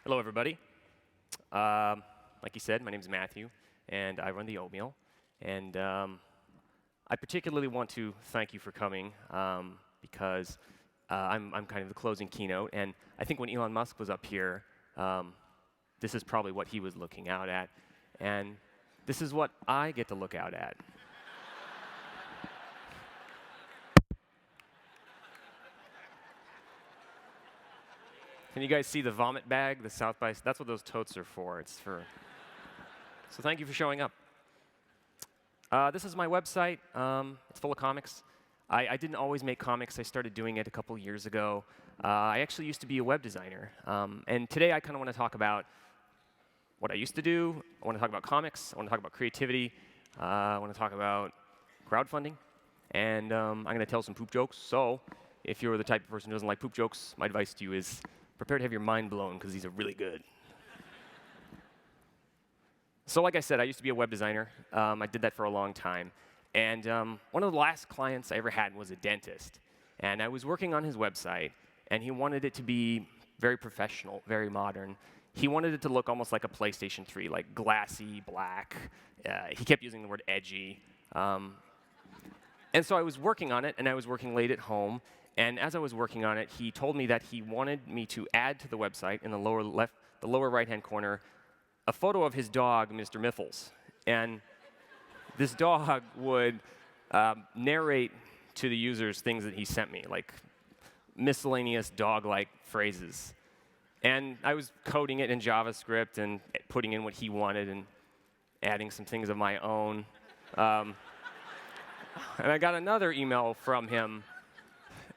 Hello, everybody. Like you said, my name is Matthew, and I run the Oatmeal. And I particularly want to thank you for coming because I'm kind of the closing keynote. And I think when Elon Musk was up here, this is probably what he was looking out at. And this is what I get to look out at. Can you guys see the vomit bag, the South by? That's what those totes are for. It's for. So thank you for showing up. This is my website. It's full of comics. I didn't always make comics. I started doing it a couple years ago. I actually used to be a web designer. And today I kind of want to talk about what I used to do. I want to talk about comics. I want to talk about creativity. I want to talk about crowdfunding. And I'm going to tell some poop jokes. So if you're the type of person who doesn't like poop jokes, my advice to you is prepare to have your mind blown, because these are really good. So like I said, I used to be a web designer. I did that for a long time. And one of the last clients I ever had was a dentist. And I was working on his website, and he wanted it to be very professional, very modern. He wanted it to look almost like a PlayStation 3, like glassy, black. He kept using the word edgy. And so I was working on it, and I was working late at home. And as I was working on it, he told me that he wanted me to add to the website in the lower right-hand corner, a photo of his dog, Mr. Miffles. And this dog would narrate to the users things that he sent me, like miscellaneous dog-like phrases. And I was coding it in JavaScript and putting in what he wanted and adding some things of my own. And I got another email from him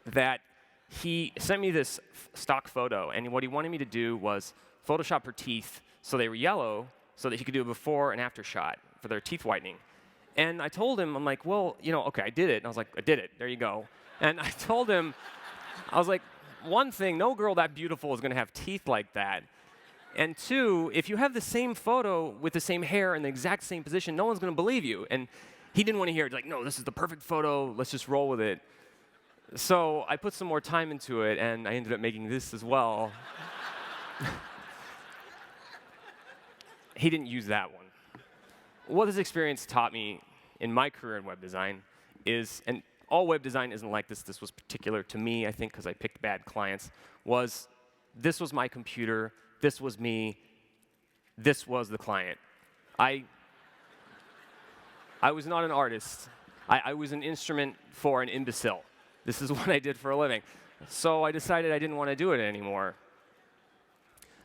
that he sent me this stock photo, and what he wanted me to do was Photoshop her teeth so they were yellow, so that he could do a before and after shot for their teeth whitening. And I told him, I'm like, well, okay, I did it. And I was like, I did it. There you go. And I told him, I was like, one thing, no girl that beautiful is going to have teeth like that. And two, if you have the same photo with the same hair in the exact same position, no one's going to believe you. And he didn't want to hear it. He's like, no, this is the perfect photo. Let's just roll with it. So I put some more time into it, and I ended up making this as well. He didn't use that one. What this experience taught me in my career in web design is, and all web design isn't like this, this was particular to me, I think, because I picked bad clients, was this was my computer, this was me, this was the client. I was not an artist. I was an instrument for an imbecile. This is what I did for a living. So I decided I didn't want to do it anymore.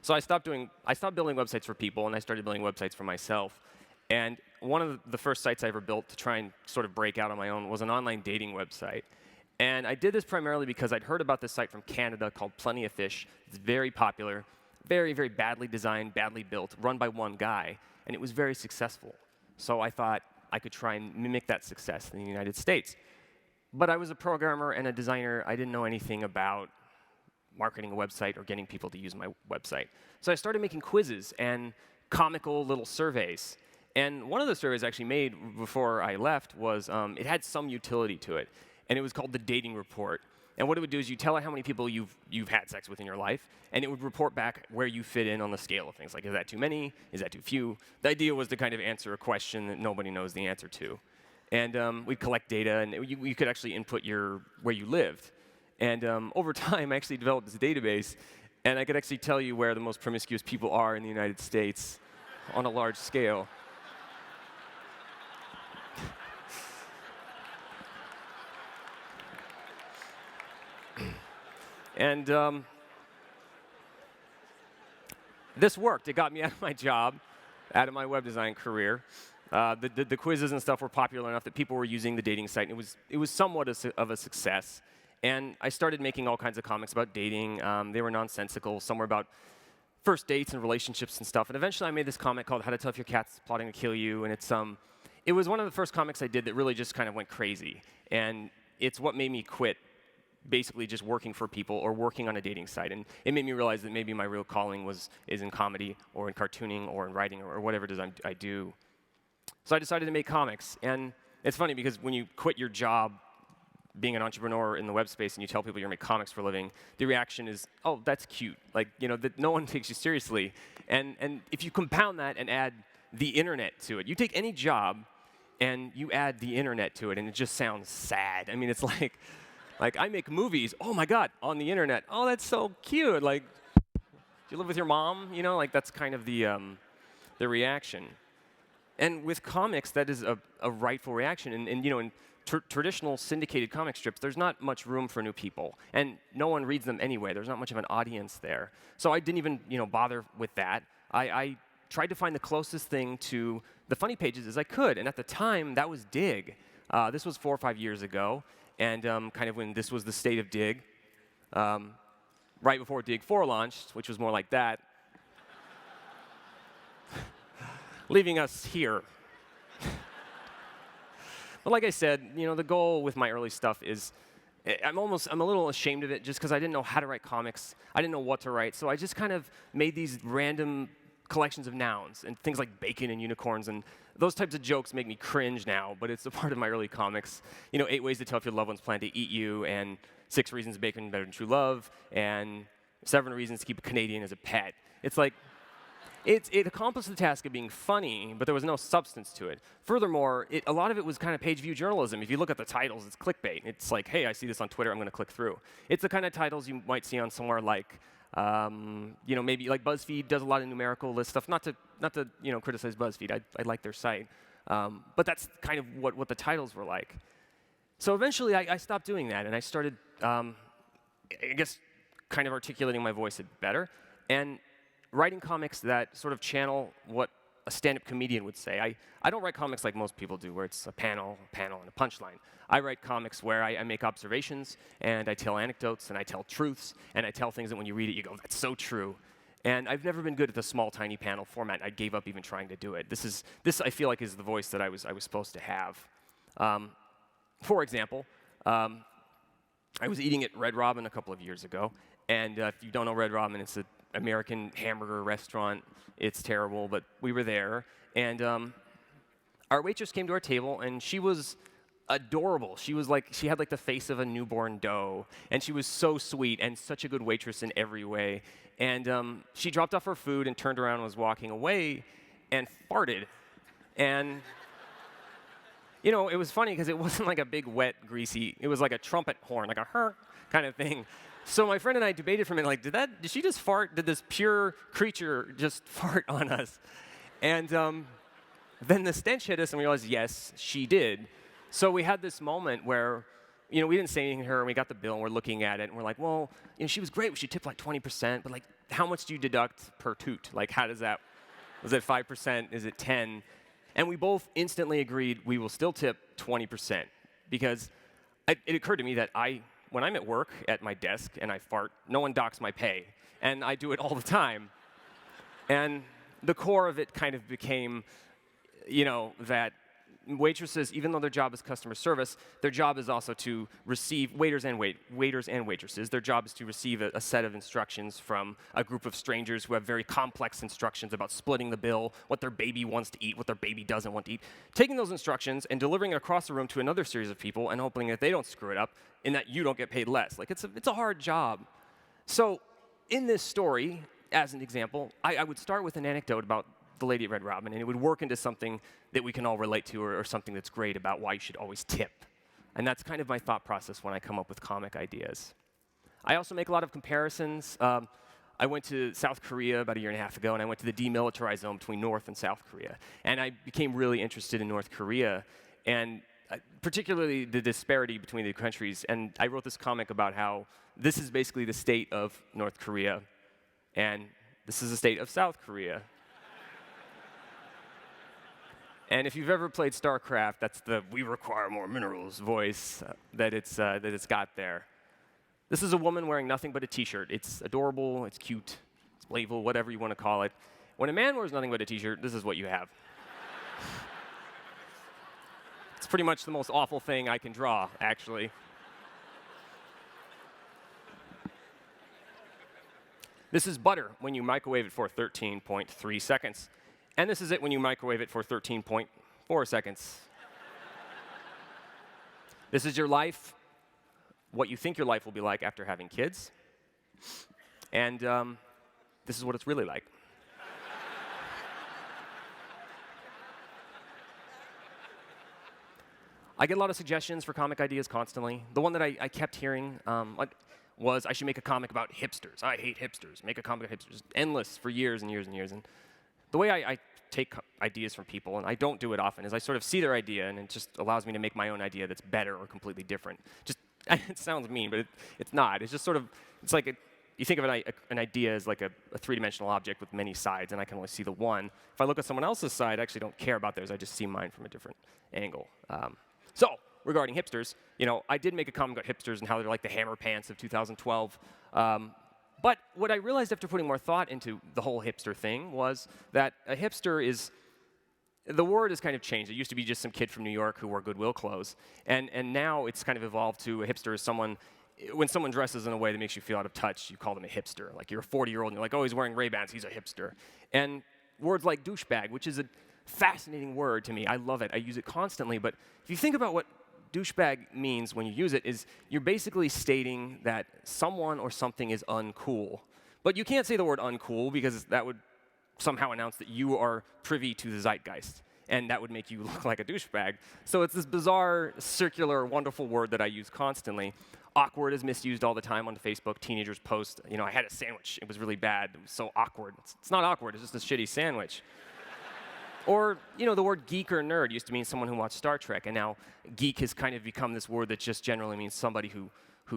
So I stopped building websites for people, and I started building websites for myself. And one of the first sites I ever built to try and sort of break out on my own was an online dating website. And I did this primarily because I'd heard about this site from Canada called Plenty of Fish. It's very popular, very, very badly designed, badly built, run by one guy, and it was very successful. So I thought I could try and mimic that success in the United States. But I was a programmer and a designer. I didn't know anything about marketing a website or getting people to use my website. So I started making quizzes and comical little surveys. And one of the surveys I actually made before I left was, it had some utility to it. And it was called the dating report. And what it would do is you tell it how many people you've had sex with in your life, and it would report back where you fit in on the scale of things. Like, is that too many? Is that too few? The idea was to kind of answer a question that nobody knows the answer to. And we'd collect data, and you could actually input where you lived. And over time, I actually developed this database, and I could actually tell you where the most promiscuous people are in the United States on a large scale. And this worked. It got me out of my job, out of my web design career. The quizzes and stuff were popular enough that people were using the dating site, and it was somewhat of a success. And I started making all kinds of comics about dating. They were nonsensical. Some were about first dates and relationships and stuff. And eventually I made this comic called How to Tell If Your Cat's Plotting to Kill You. And it was one of the first comics I did that really just kind of went crazy. And it's what made me quit basically just working for people or working on a dating site. And it made me realize that maybe my real calling is in comedy or in cartooning or in writing or whatever it is I do. So I decided to make comics. And it's funny because when you quit your job being an entrepreneur in the web space and you tell people you're going to make comics for a living, the reaction is, oh, that's cute. Like, that no one takes you seriously. And if you compound that and add the internet to it, you take any job and you add the internet to it, and it just sounds sad. I mean, it's like I make movies. Oh my God, on the internet. Oh, that's so cute. Like, do you live with your mom? Like that's kind of the reaction. And with comics, that is a rightful reaction. And in traditional syndicated comic strips, there's not much room for new people, and no one reads them anyway. There's not much of an audience there. So I didn't even bother with that. I tried to find the closest thing to the funny pages as I could, and at the time, that was Dig. This was 4 or 5 years ago, and kind of when this was the state of Dig, right before Dig 4 launched, which was more like that, leaving us here. But like I said, the goal with my early stuff is, I'm a little ashamed of it just because I didn't know how to write comics. I didn't know what to write, so I just kind of made these random collections of nouns and things like bacon and unicorns, and those types of jokes make me cringe now, but it's a part of my early comics. 8 ways to tell if your loved ones plan to eat you, and 6 reasons bacon is better than true love, and 7 reasons to keep a Canadian as a pet. It's like, it accomplished the task of being funny, but there was no substance to it. Furthermore, a lot of it was kind of page view journalism. If you look at the titles, it's clickbait. It's like, hey, I see this on Twitter, I'm going to click through. It's the kind of titles you might see on somewhere like, maybe like BuzzFeed does a lot of numerical list stuff. Not to criticize BuzzFeed. I like their site, but that's kind of what the titles were like. So eventually, I stopped doing that, and I started, I guess, kind of articulating my voice a bit better, and writing comics that sort of channel what a stand-up comedian would say. I don't write comics like most people do, where it's a panel, and a punchline. I write comics where I make observations, and I tell anecdotes, and I tell truths, and I tell things that when you read it, you go, that's so true. And I've never been good at the small, tiny panel format. I gave up even trying to do it. This I feel like is the voice that I was supposed to have. For example, I was eating at Red Robin a couple of years ago, and if you don't know Red Robin, it's an American hamburger restaurant. It's terrible, but we were there, and our waitress came to our table, and she was adorable. She had like the face of a newborn doe, and she was so sweet and such a good waitress in every way. And she dropped off her food and turned around and was walking away and farted. And it was funny because it wasn't like a big, wet, greasy, it was like a trumpet horn, like a her kind of thing. So my friend and I debated for a minute, like, did she just fart? Did this pure creature just fart on us? And then the stench hit us, and we realized, yes, she did. So we had this moment where, we didn't say anything to her, and we got the bill, and we're looking at it, and we're like, well, she was great. She tipped like 20%, but like, how much do you deduct per toot? Like, how does that? Was it 5%? Is it 10? And we both instantly agreed we will still tip 20%, because it occurred to me that when I'm at work at my desk and I fart, no one docks my pay, and I do it all the time. And the core of it kind of became, that waitresses, even though their job is customer service, their job is also to receive, waiters and waitresses, their job is to receive a set of instructions from a group of strangers who have very complex instructions about splitting the bill, what their baby wants to eat, what their baby doesn't want to eat, taking those instructions and delivering it across the room to another series of people and hoping that they don't screw it up and that you don't get paid less. Like, it's a hard job. So in this story, as an example, I would start with an anecdote about the lady at Red Robin, and it would work into something that we can all relate to, or something that's great about why you should always tip. And that's kind of my thought process when I come up with comic ideas. I also make a lot of comparisons. I went to South Korea about 1.5 years ago, and I went to the demilitarized zone between North and South Korea. And I became really interested in North Korea, and particularly the disparity between the countries. And I wrote this comic about how this is basically the state of North Korea, and this is the state of South Korea. And if you've ever played StarCraft, that's the "we require more minerals" voice that it's got there. This is a woman wearing nothing but a t-shirt. It's adorable, it's cute, it's playful, whatever you want to call it. When a man wears nothing but a t-shirt, this is what you have. It's pretty much the most awful thing I can draw, actually. This is butter when you microwave it for 13.3 seconds. And this is it when you microwave it for 13.4 seconds. This is your life what you think your life will be like after having kids, and this is what it's really like. I get a lot of suggestions for comic ideas constantly. The one that I kept hearing was I should make a comic about hipsters. I hate hipsters. Make a comic about hipsters. Endless for years and years and years. And the way I take ideas from people, and I don't do it often, is I sort of see their idea, and it just allows me to make my own idea that's better or completely different. Just it sounds mean, but it's not. It's just sort of, it's like you think of an idea as like a three-dimensional object with many sides, and I can only see the one. If I look at someone else's side, I actually don't care about theirs. I just see mine from a different angle. So, regarding hipsters, I did make a comment about hipsters and how they're like the hammer pants of 2012. But what I realized after putting more thought into the whole hipster thing was that a hipster is, the word has kind of changed. It used to be just some kid from New York who wore Goodwill clothes. And now it's kind of evolved to a hipster is someone, when someone dresses in a way that makes you feel out of touch, you call them a hipster. Like you're a 40-year-old and you're like, oh, he's wearing Ray-Bans, he's a hipster. And words like douchebag, which is a fascinating word to me. I love it. I use it constantly. But if you think about what douchebag means when you use it, is you're basically stating that someone or something is uncool. But you can't say the word uncool because that would somehow announce that you are privy to the zeitgeist. And that would make you look like a douchebag. So it's this bizarre, circular, wonderful word that I use constantly. Awkward is misused all the time on Facebook. Teenagers post, I had a sandwich. It was really bad. It was so awkward. It's not awkward. It's just a shitty sandwich. Or, the word geek or nerd used to mean someone who watched Star Trek, and now geek has kind of become this word that just generally means somebody who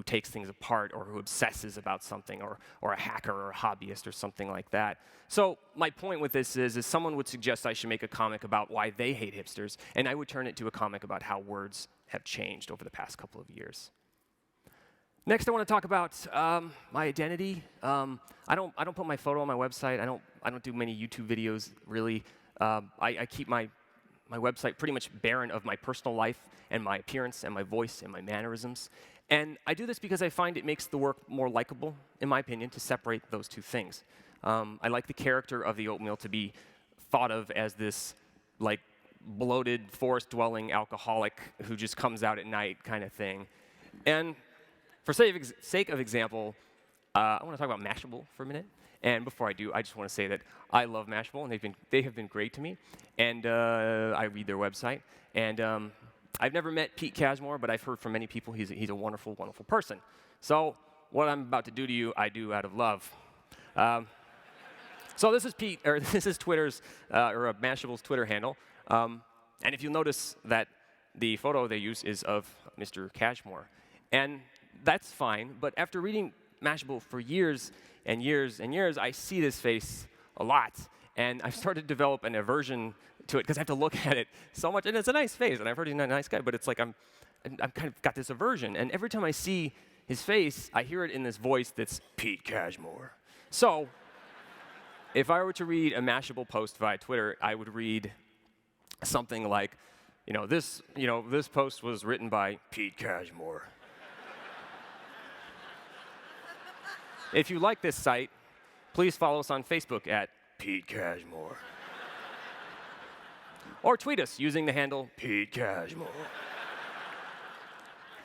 takes things apart or who obsesses about something, or a hacker or a hobbyist or something like that. So my point with this is someone would suggest I should make a comic about why they hate hipsters, and I would turn it to a comic about how words have changed over the past couple of years. Next, I want to talk about my identity. I don't put my photo on my website. I don't do many YouTube videos, really. I keep my website pretty much barren of my personal life and my appearance and my voice and my mannerisms. And I do this because I find it makes the work more likable, in my opinion, to separate those two things. I like the character of the Oatmeal to be thought of as this, like, bloated, forest-dwelling alcoholic who just comes out at night kind of thing. And for sake of example, I want to talk about Mashable for a minute. And before I do, I just want to say that I love Mashable, and they have been great to me. And I read their website. And I've never met Pete Cashmore, but I've heard from many people he's a wonderful, wonderful person. So what I'm about to do to you, I do out of love. So this is Twitter's, or Mashable's Twitter handle. And if you'll notice that the photo they use is of Mr. Cashmore. And that's fine, but after reading Mashable for years and years and years, I see this face a lot. And I've started to develop an aversion to it because I have to look at it so much. And it's a nice face, and I've heard he's not a nice guy, but it's like I'm kind of got this aversion. And every time I see his face, I hear it in this voice that's Pete Cashmore. So if I were to read a Mashable post via Twitter, I would read something like, this post was written by Pete Cashmore. If you like this site, please follow us on Facebook at Pete Cashmore. Or tweet us using the handle Pete Cashmore.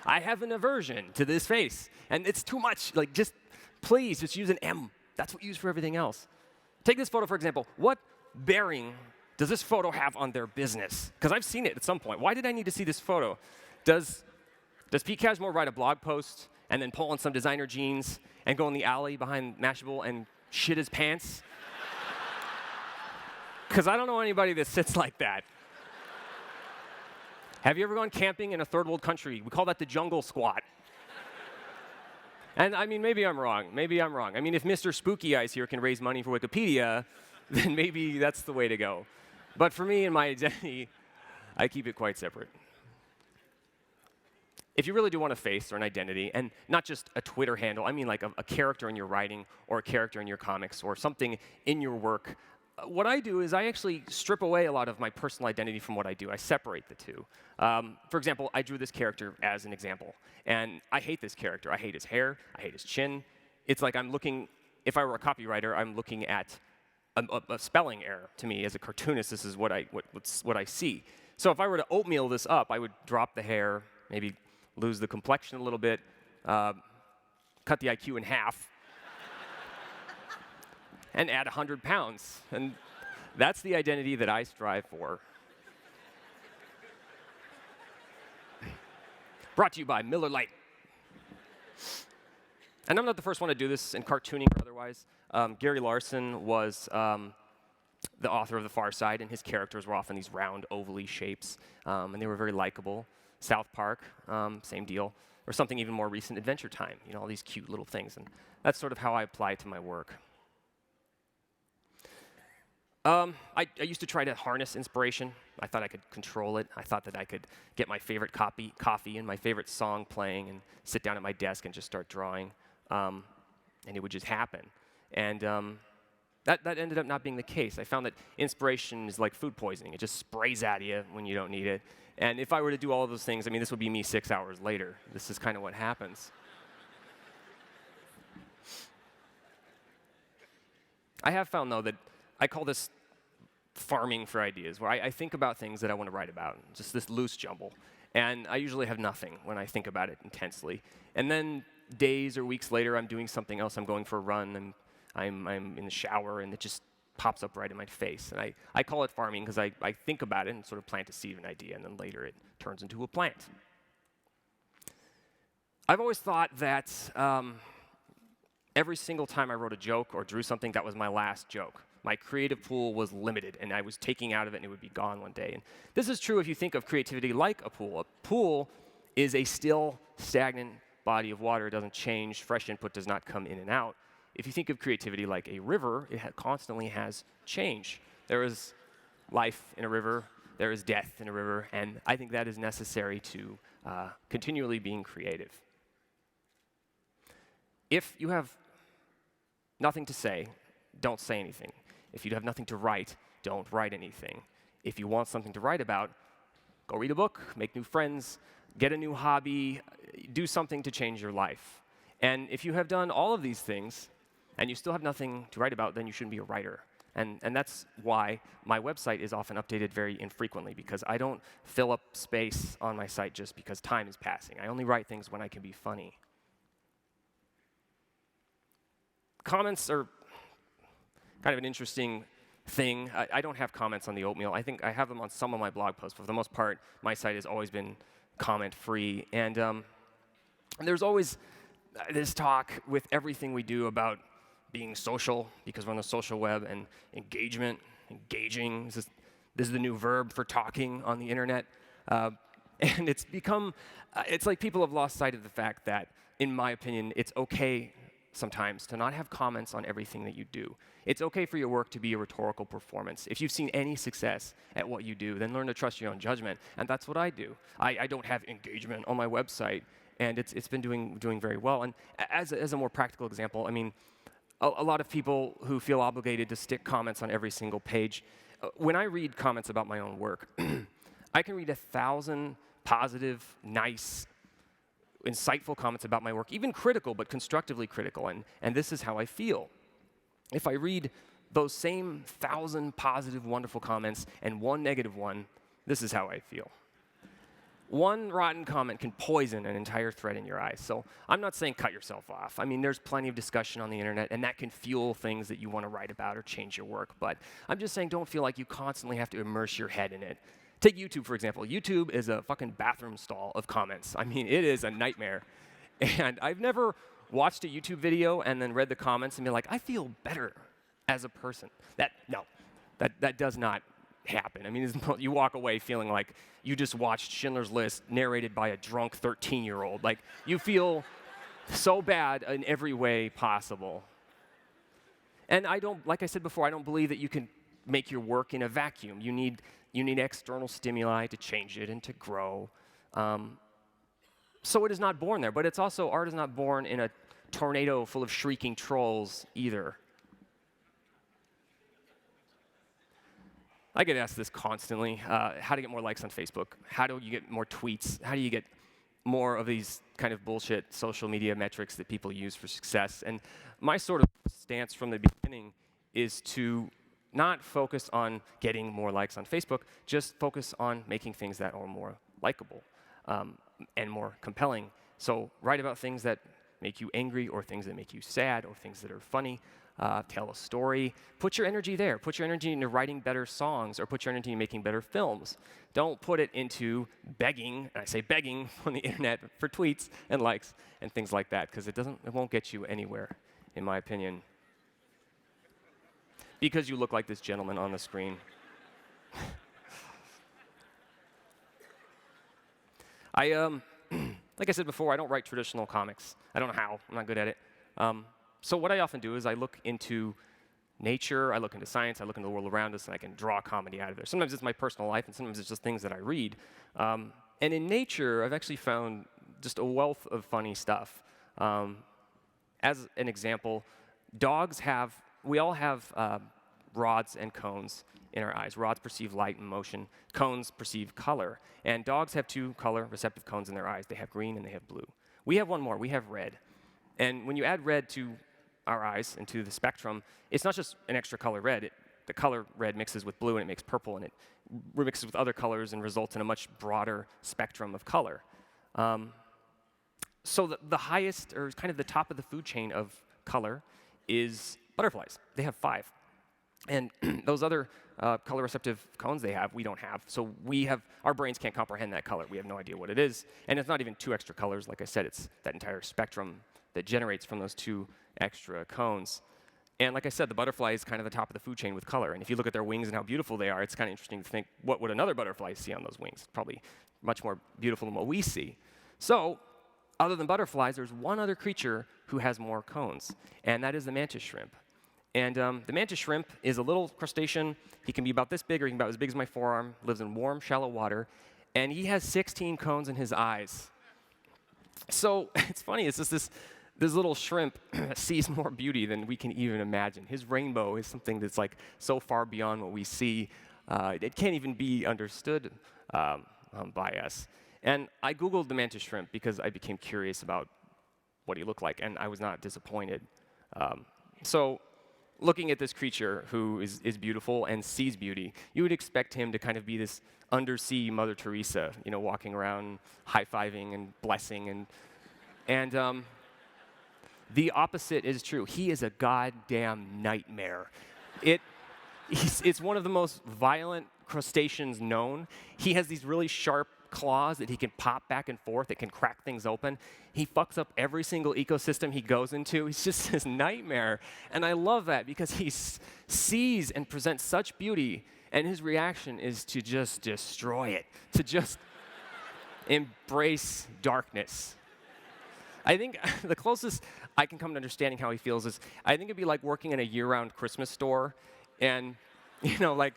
I have an aversion to this face, and it's too much. Like, please, just use an M. That's what you use for everything else. Take this photo, for example. What bearing does this photo have on their business? Because I've seen it at some point. Why did I need to see this photo? Does Pete Cashmore write a blog post and then pull on some designer jeans and go in the alley behind Mashable and shit his pants? Because I don't know anybody that sits like that. Have you ever gone camping in a third world country? We call that the jungle squat. And I mean, maybe I'm wrong. I mean, if Mr. Spooky Eyes here can raise money for Wikipedia, then maybe that's the way to go. But for me and my identity, I keep it quite separate. If you really do want a face or an identity, and not just a Twitter handle, I mean like a character in your writing or a character in your comics or something in your work, what I do is I actually strip away a lot of my personal identity from what I do. I separate the two. For example, I drew this character as an example, and I hate this character. I hate his hair. I hate his chin. It's like I'm looking, if I were a copywriter, I'm looking at a spelling error. To me, as a cartoonist, this is what I see. So if I were to oatmeal this up, I would drop the hair, maybe lose the complexion a little bit, cut the IQ in half, and add 100 pounds. And that's the identity that I strive for. Brought to you by Miller Lite. And I'm not the first one to do this in cartooning or otherwise. Gary Larson was the author of The Far Side, and his characters were often these round, ovally shapes, and they were very likable. South Park, same deal. Or something even more recent, Adventure Time, all these cute little things. And that's sort of how I apply it to my work. I used to try to harness inspiration. I thought I could control it. I thought that I could get my favorite coffee and my favorite song playing and sit down at my desk and just start drawing. And it would just happen. And that ended up not being the case. I found that inspiration is like food poisoning. It just sprays at you when you don't need it. And if I were to do all of those things, this would be me 6 hours later. This is kind of what happens. I have found, though, that I call this farming for ideas, where I think about things that I want to write about, just this loose jumble. And I usually have nothing when I think about it intensely. And then days or weeks later, I'm doing something else. I'm going for a run, and I'm in the shower, and it just pops up right in my face. And I call it farming because I think about it and sort of plant a seed of an idea, and then later it turns into a plant. I've always thought that every single time I wrote a joke or drew something, that was my last joke. My creative pool was limited, and I was taking out of it, and it would be gone one day. And this is true if you think of creativity like a pool. A pool is a still, stagnant body of water. It doesn't change. Fresh input does not come in and out. If you think of creativity like a river, it constantly has change. There is life in a river. There is death in a river. And I think that is necessary to continually being creative. If you have nothing to say, don't say anything. If you have nothing to write, don't write anything. If you want something to write about, go read a book, make new friends, get a new hobby, do something to change your life. And if you have done all of these things, and you still have nothing to write about, then you shouldn't be a writer. And that's why my website is often updated very infrequently, because I don't fill up space on my site just because time is passing. I only write things when I can be funny. Comments are kind of an interesting thing. I don't have comments on the Oatmeal. I think I have them on some of my blog posts, but for the most part, my site has always been comment-free. And there's always this talk with everything we do about being social, because we're on the social web, and engagement, engaging. This is the new verb for talking on the internet. And it's become, it's like people have lost sight of the fact that, in my opinion, it's okay sometimes to not have comments on everything that you do. It's okay for your work to be a rhetorical performance. If you've seen any success at what you do, then learn to trust your own judgment. And that's what I do. I don't have engagement on my website, and it's been doing very well. And as a more practical example, a lot of people who feel obligated to stick comments on every single page, when I read comments about my own work, I can read 1,000 positive, nice, insightful comments about my work, even critical, but constructively critical, and this is how I feel. If I read those same 1,000 positive, wonderful comments and one negative one, this is how I feel. One rotten comment can poison an entire thread in your eyes. So I'm not saying cut yourself off. There's plenty of discussion on the internet, and that can fuel things that you want to write about or change your work. But I'm just saying don't feel like you constantly have to immerse your head in it. Take YouTube, for example. YouTube is a fucking bathroom stall of comments. It is a nightmare. And I've never watched a YouTube video and then read the comments and be like, I feel better as a person. That does not happen. You walk away feeling like you just watched Schindler's List narrated by a drunk 13-year-old. Like, you feel so bad in every way possible. And like I said before, I don't believe that you can make your work in a vacuum. You need external stimuli to change it and to grow. So it is not born there, but it's also, art is not born in a tornado full of shrieking trolls either. I get asked this constantly, how to get more likes on Facebook, how do you get more tweets, how do you get more of these kind of bullshit social media metrics that people use for success. And my sort of stance from the beginning is to not focus on getting more likes on Facebook, just focus on making things that are more likable and more compelling, So write about things that make you angry, or things that make you sad, or things that are funny. Tell a story. Put your energy there. Put your energy into writing better songs, or put your energy into making better films. Don't put it into begging, and I say begging, on the internet for tweets and likes and things like that, because it won't get you anywhere, in my opinion. Because you look like this gentleman on the screen. Like I said before, I don't write traditional comics. I don't know how. I'm not good at it. So what I often do is I look into nature, I look into science, I look into the world around us, and I can draw comedy out of there. Sometimes it's my personal life, and sometimes it's just things that I read. And in nature, I've actually found just a wealth of funny stuff. As an example, we all have rods and cones in our eyes. Rods perceive light and motion. Cones perceive color. And dogs have two color receptive cones in their eyes. They have green and they have blue. We have one more. We have red. And when you add red to our eyes and to the spectrum, it's not just an extra color red. The color red mixes with blue and it makes purple, and it remixes with other colors and results in a much broader spectrum of color. So the highest, or kind of the top of the food chain of color, is butterflies. They have 5. And those other color receptive cones they have, we don't have. So our brains can't comprehend that color. We have no idea what it is. And it's not even 2 extra colors. Like I said, it's that entire spectrum that generates from those 2 extra cones. And like I said, the butterfly is kind of the top of the food chain with color. And if you look at their wings and how beautiful they are, it's kind of interesting to think, what would another butterfly see on those wings? Probably much more beautiful than what we see. So, other than butterflies, there's one other creature who has more cones, and that is the mantis shrimp. And the mantis shrimp is a little crustacean. He can be about this big, or he can be about as big as my forearm, lives in warm, shallow water, and he has 16 cones in his eyes. So it's funny, it's just this little shrimp sees more beauty than we can even imagine. His rainbow is something that's like so far beyond what we see. It can't even be understood by us. And I Googled the mantis shrimp because I became curious about what he looked like, and I was not disappointed. So looking at this creature who is beautiful and sees beauty, you would expect him to kind of be this undersea Mother Teresa, walking around high-fiving and blessing. And the opposite is true. He is a goddamn nightmare. It's one of the most violent crustaceans known. He has these really sharp claws that he can pop back and forth. It can crack things open. He fucks up every single ecosystem he goes into. He's just this nightmare. And I love that because he sees and presents such beauty, and his reaction is to just destroy it, to just embrace darkness. I think the closest I can come to understanding how he feels is, I think it'd be like working in a year-round Christmas store, and, like,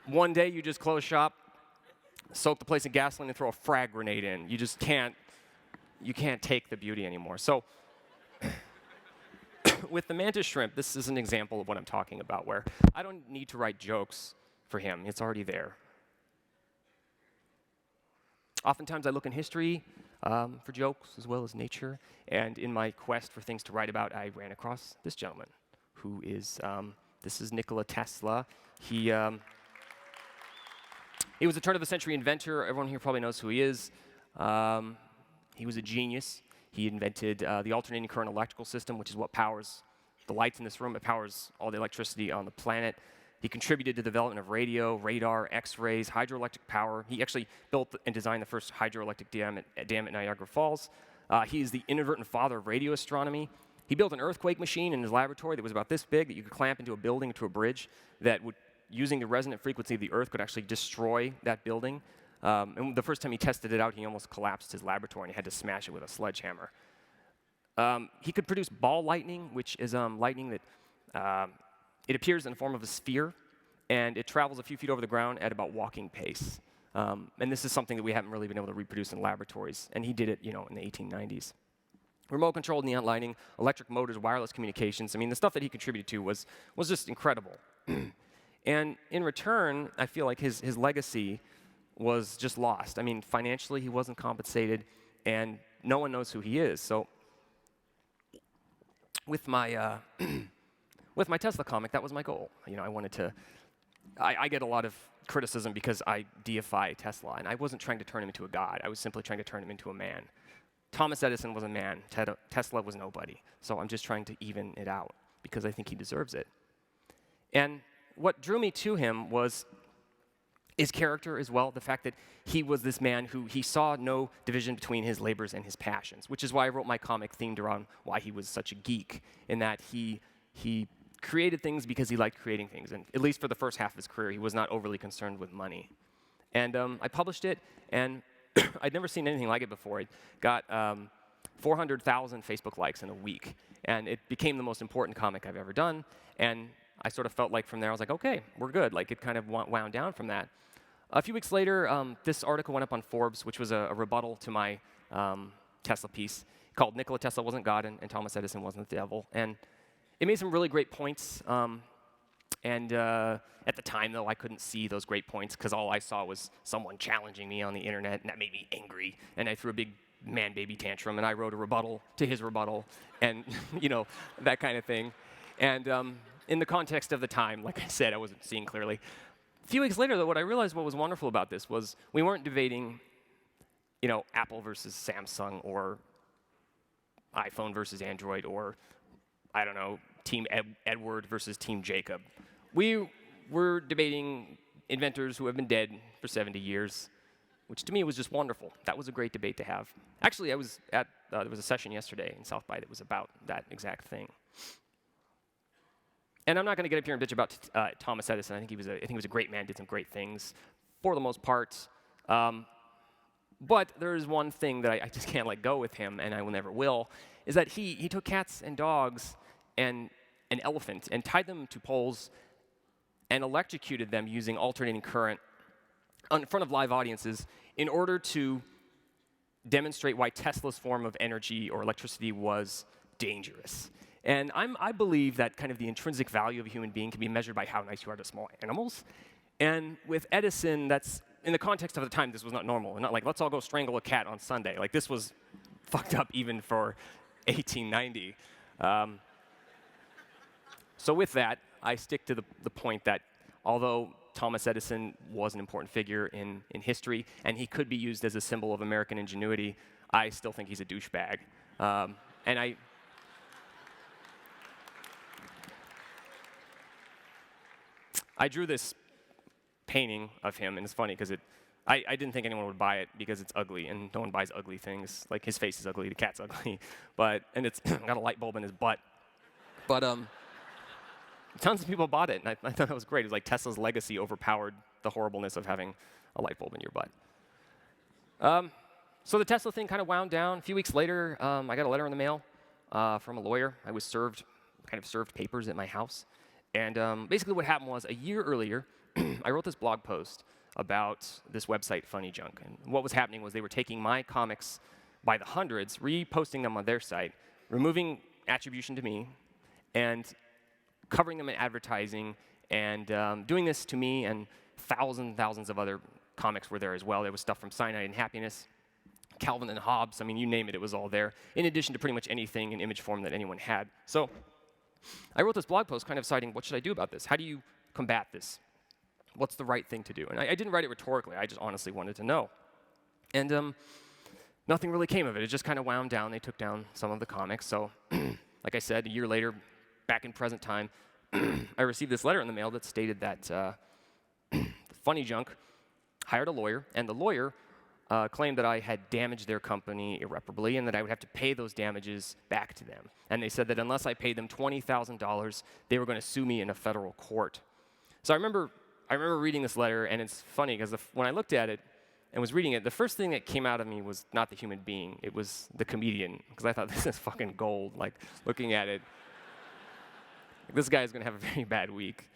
one day you just close shop, soak the place in gasoline, and throw a frag grenade in. You just can't take the beauty anymore. So with the mantis shrimp, this is an example of what I'm talking about, where I don't need to write jokes for him. It's already there. Oftentimes I look in history for jokes as well as nature, and in my quest for things to write about, I ran across this gentleman, who is, this is Nikola Tesla. He was a turn-of-the-century inventor. Everyone here probably knows who he is. He was a genius. He invented the alternating current electrical system, which is what powers the lights in this room. It powers all the electricity on the planet. He contributed to the development of radio, radar, X-rays, hydroelectric power. He actually built and designed the first hydroelectric dam at Niagara Falls. He is the inadvertent father of radio astronomy. He built an earthquake machine in his laboratory that was about this big, that you could clamp into a building, to a bridge, that would, using the resonant frequency of the Earth, could actually destroy that building. And the first time he tested it out, he almost collapsed his laboratory, and he had to smash it with a sledgehammer. He could produce ball lightning, which is lightning that it appears in the form of a sphere, and it travels a few feet over the ground at about walking pace. And this is something that we haven't really been able to reproduce in laboratories, and he did it, in the 1890s. Remote-controlled neon lighting, electric motors, wireless communications. I mean, the stuff that he contributed to was just incredible. And in return, I feel like his legacy was just lost. I mean, financially, he wasn't compensated, and no one knows who he is. So with my with my Tesla comic, that was my goal. I wanted to. I get a lot of criticism because I deify Tesla, and I wasn't trying to turn him into a god. I was simply trying to turn him into a man. Thomas Edison was a man. Tesla was nobody. So I'm just trying to even it out because I think he deserves it. And what drew me to him was his character as well, the fact that he was this man who he saw no division between his labors and his passions, which is why I wrote my comic themed around why he was such a geek, in that he created things because he liked creating things. And at least for the first half of his career, he was not overly concerned with money. And I published it, and I'd never seen anything like it before. It got 400,000 Facebook likes in a week, and it became the most important comic I've ever done. And I sort of felt like from there, I was like, okay, we're good. Like, it kind of wound down from that. A few weeks later, this article went up on Forbes, which was a rebuttal to my Tesla piece called Nikola Tesla Wasn't God and Thomas Edison Wasn't the Devil. And it made some really great points. At the time, though, I couldn't see those great points because all I saw was someone challenging me on the internet, and that made me angry. And I threw a big man-baby tantrum, and I wrote a rebuttal to his rebuttal, and that kind of thing. And in the context of the time, like I said, I wasn't seeing clearly. A few weeks later, though, what I realized what was wonderful about this was we weren't debating, Apple versus Samsung, or iPhone versus Android, or, I don't know, Team Edward versus Team Jacob. We were debating inventors who have been dead for 70 years, which to me was just wonderful. That was a great debate to have. Actually, I was at, there was a session yesterday in South by that was about that exact thing. And I'm not going to get up here and bitch about Thomas Edison. I think he was a great man, did some great things for the most part. But there is one thing that I just can't let go with him, and I will never will, is that he took cats and dogs and an elephant and tied them to poles and electrocuted them using alternating current in front of live audiences in order to demonstrate why Tesla's form of energy or electricity was dangerous. And I believe that kind of the intrinsic value of a human being can be measured by how nice you are to small animals. And with Edison, that's, in the context of the time, this was not normal. Not like, let's all go strangle a cat on Sunday. Like, this was fucked up even for 1890. So with that, I stick to the point that although Thomas Edison was an important figure in history, and he could be used as a symbol of American ingenuity, I still think he's a douchebag. And I drew this painting of him, and it's funny because I didn't think anyone would buy it because it's ugly, and no one buys ugly things. Like, his face is ugly, the cat's ugly, and it's got a light bulb in his butt. But tons of people bought it, and I thought that was great. It was like Tesla's legacy overpowered the horribleness of having a light bulb in your butt. So the Tesla thing kind of wound down. A few weeks later, I got a letter in the mail from a lawyer. I was served papers at my house. And basically what happened was, a year earlier, I wrote this blog post about this website, Funny Junk. And what was happening was they were taking my comics by the hundreds, reposting them on their site, removing attribution to me, and covering them in advertising, and doing this to me, and thousands of other comics were there as well. There was stuff from Cyanide and Happiness, Calvin and Hobbes, I mean, you name it, it was all there, in addition to pretty much anything in image form that anyone had. So I wrote this blog post kind of citing, what should I do about this? How do you combat this? What's the right thing to do? And I didn't write it rhetorically, I just honestly wanted to know. And nothing really came of it. It just kind of wound down. They took down some of the comics. So like I said, a year later, back in present time, I received this letter in the mail that stated that Funny Junk hired a lawyer, and the lawyer claimed that I had damaged their company irreparably and that I would have to pay those damages back to them. And they said that unless I paid them $20,000, they were going to sue me in a federal court. So I remember reading this letter, and it's funny because when I looked at it and was reading it, the first thing that came out of me was not the human being, it was the comedian, because I thought, this is fucking gold, like, looking at it. This guy's going to have a very bad week.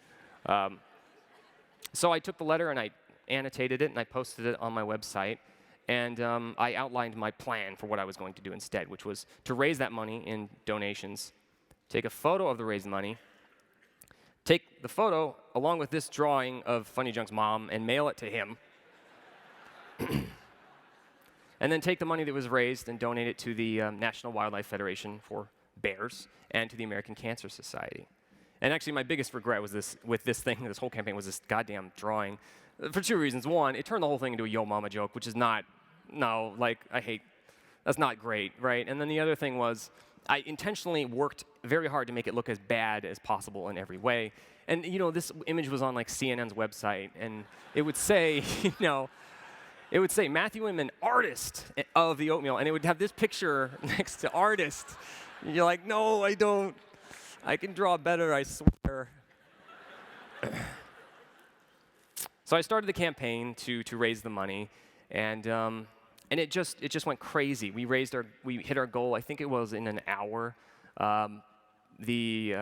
So I took the letter and I annotated it and I posted it on my website. And I outlined my plan for what I was going to do instead, which was to raise that money in donations, take a photo of the raised money, take the photo along with this drawing of Funny Junk's mom and mail it to him, and then take the money that was raised and donate it to the National Wildlife Federation for bears and to the American Cancer Society. And actually, my biggest regret was this whole campaign was this goddamn drawing. For two reasons. One, it turned the whole thing into a yo mama joke, which is not, no, like, I hate That's not great, right? And then the other thing was, I intentionally worked very hard to make it look as bad as possible in every way. And this image was on like CNN's website, and it would say, it would say Matthew Inman, artist of the oatmeal, and it would have this picture next to artist. And you're like, no, I don't. I can draw better, I swear. So I started the campaign to raise the money, and it just went crazy. We hit our goal. I think it was in an hour. The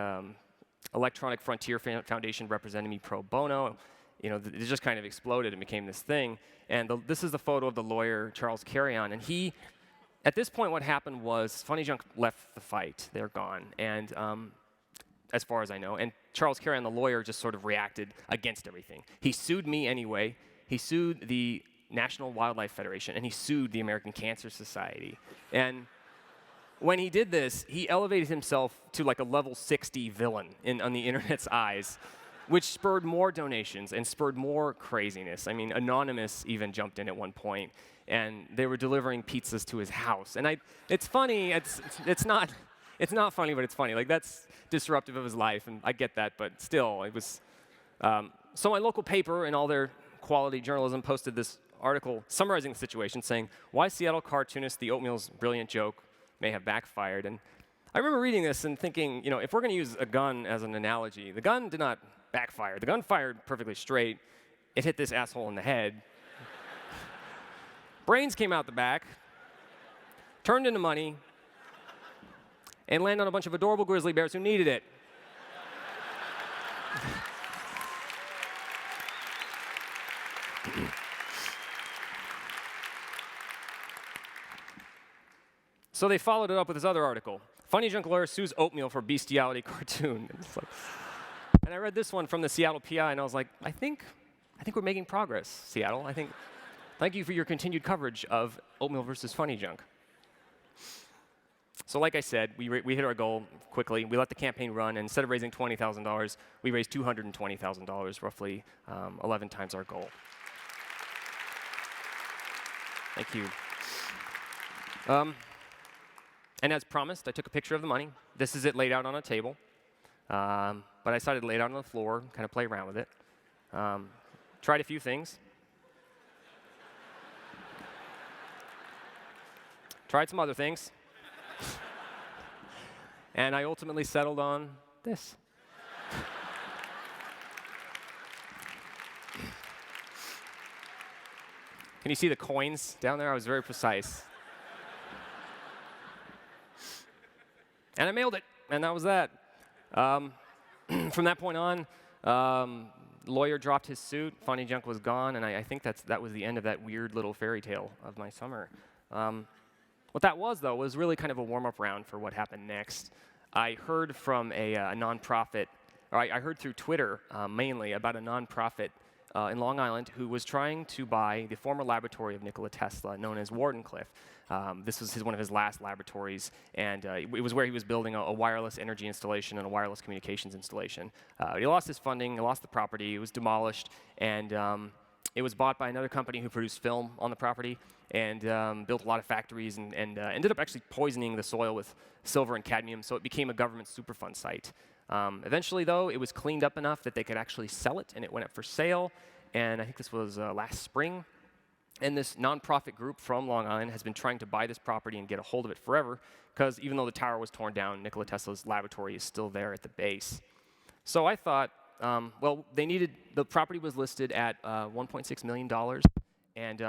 Electronic Frontier Foundation represented me pro bono. It just kind of exploded and became this thing. And this is the photo of the lawyer, Charles Carrion. And at this point, what happened was Funny Junk left the fight. They're gone. And as far as I know. And Charles Carrion, the lawyer, just sort of reacted against everything. He sued me anyway. He sued the National Wildlife Federation, and he sued the American Cancer Society. And when he did this, he elevated himself to like a level 60 villain on the internet's eyes, which spurred more donations and spurred more craziness. I mean, Anonymous even jumped in at one point, and they were delivering pizzas to his house. And it's funny. It's not funny, but it's funny. Like, that's disruptive of his life, and I get that, but still, it was. So my local paper and all their quality journalism posted this article summarizing the situation, saying, why Seattle cartoonist the Oatmeal's brilliant joke may have backfired. And I remember reading this and thinking, if we're going to use a gun as an analogy, the gun did not backfire. The gun fired perfectly straight. It hit this asshole in the head. Brains came out the back, turned into money, and landed on a bunch of adorable grizzly bears who needed it. So they followed it up with this other article. Funny Junk lawyer sues Oatmeal for bestiality cartoon. And I read this one from the Seattle PI, and I was like, I think we're making progress, Seattle. Thank you for your continued coverage of Oatmeal versus Funny Junk. So like I said, we hit our goal quickly. We let the campaign run, and instead of raising $20,000, we raised $220,000, roughly 11 times our goal. Thank you. And as promised, I took a picture of the money. This is it laid out on a table. But I decided to lay it out on the floor, kind of play around with it. Tried a few things. Tried some other things. And I ultimately settled on this. Can you see the coins down there? I was very precise. And I mailed it, and that was that. From that point on, the lawyer dropped his suit, Funny Junk was gone, and I think that was the end of that weird little fairy tale of my summer. What that was, though, was really kind of a warm-up round for what happened next. I heard from a nonprofit, or I heard through Twitter mainly about a nonprofit in Long Island who was trying to buy the former laboratory of Nikola Tesla, known as Wardenclyffe. This was one of his last laboratories, and it was where he was building a wireless energy installation and a wireless communications installation. He lost his funding, he lost the property, it was demolished, and it was bought by another company who produced film on the property and built a lot of factories and ended up actually poisoning the soil with silver and cadmium, so it became a government Superfund site. Eventually, though, it was cleaned up enough that they could actually sell it, and it went up for sale, and I think this was last spring. And this nonprofit group from Long Island has been trying to buy this property and get a hold of it forever, because even though the tower was torn down, Nikola Tesla's laboratory is still there at the base. So I thought, the property was listed at $1.6 million, and